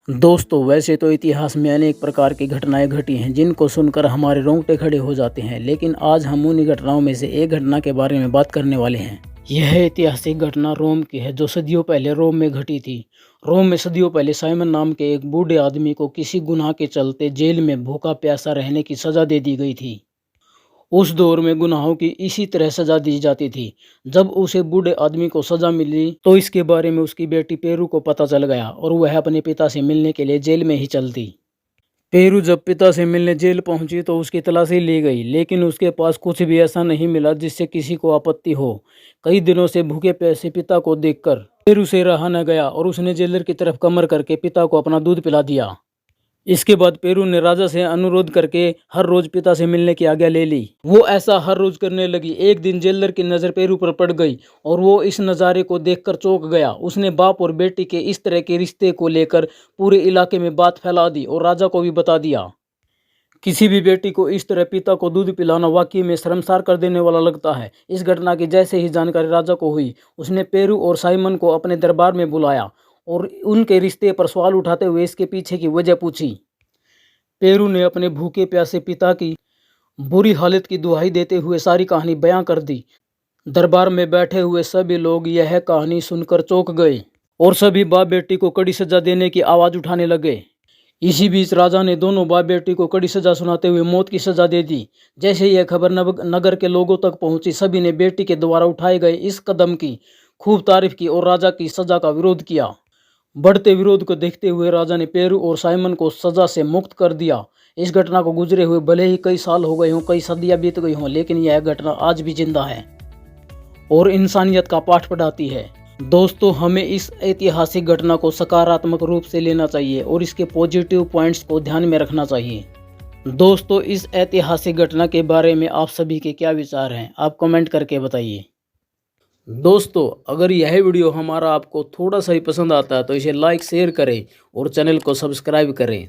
दोस्तों वैसे तो इतिहास में अनेक प्रकार की घटनाएं घटी हैं जिनको सुनकर हमारे रोंगटे खड़े हो जाते हैं, लेकिन आज हम उन्हीं घटनाओं में से एक घटना के बारे में बात करने वाले हैं। यह ऐतिहासिक घटना रोम की है जो सदियों पहले रोम में घटी थी। रोम में सदियों पहले साइमन नाम के एक बूढ़े आदमी को किसी गुनाह के चलते जेल में भूखा प्यासा रहने की सजा दे दी गई थी। उस दौर में गुनाहों की इसी तरह सजा दी जाती थी। जब उसे बूढ़े आदमी को सजा मिली तो इसके बारे में उसकी बेटी पेरू को पता चल गया और वह अपने पिता से मिलने के लिए जेल में ही चल दी। पेरू जब पिता से मिलने जेल पहुंची तो उसकी तलाशी ली गई, लेकिन उसके पास कुछ भी ऐसा नहीं मिला जिससे किसी को आपत्ति हो। कई दिनों से भूखे प्यासे पिता को देखकर पेरू से रहा न गया और उसने जेलर की तरफ कमर करके पिता को अपना दूध पिला दिया। इसके बाद पेरू ने राजा से अनुरोध करके हर रोज पिता से मिलने की आज्ञा ले ली। वो ऐसा हर रोज करने लगी। एक दिन जेलर की नजर पेरू पर पड़ गई और वो इस नज़ारे को देखकर चौंक गया। उसने बाप और बेटी के इस तरह के रिश्ते को लेकर पूरे इलाके में बात फैला दी और राजा को भी बता दिया। किसी भी बेटी को इस तरह पिता को दूध पिलाना वाकई में शर्मसार कर देने वाला लगता है। इस घटना की जैसे ही जानकारी राजा को हुई, उसने पेरू और साइमन को अपने दरबार में बुलाया और उनके रिश्ते पर सवाल उठाते हुए इसके पीछे की वजह पूछी। पेरू ने अपने भूखे प्यासे पिता की बुरी हालत की दुहाई देते हुए सारी कहानी बयां कर दी। दरबार में बैठे हुए सभी लोग यह कहानी सुनकर चौंक गए और सभी बाप बेटी को कड़ी सजा देने की आवाज़ उठाने लगे। इसी बीच राजा ने दोनों बाप बेटी को कड़ी सजा सुनाते हुए मौत की सजा दे दी। जैसे यह खबर नगर के लोगों तक पहुंची, सभी ने बेटी के द्वारा उठाए गए इस कदम की खूब तारीफ की और राजा की सजा का विरोध किया। बढ़ते विरोध को देखते हुए राजा ने पेरू और साइमन को सजा से मुक्त कर दिया। इस घटना को गुजरे हुए भले ही कई साल हो गए हों, कई सदियां बीत गई हों, लेकिन यह घटना आज भी जिंदा है और इंसानियत का पाठ पढ़ाती है। दोस्तों, हमें इस ऐतिहासिक घटना को सकारात्मक रूप से लेना चाहिए और इसके पॉजिटिव पॉइंट्स को ध्यान में रखना चाहिए। दोस्तों, इस ऐतिहासिक घटना के बारे में आप सभी के क्या विचार हैं, आप कमेंट करके बताइए। दोस्तों, अगर यह वीडियो हमारा आपको थोड़ा सा ही पसंद आता है तो इसे लाइक शेयर करें और चैनल को सब्सक्राइब करें।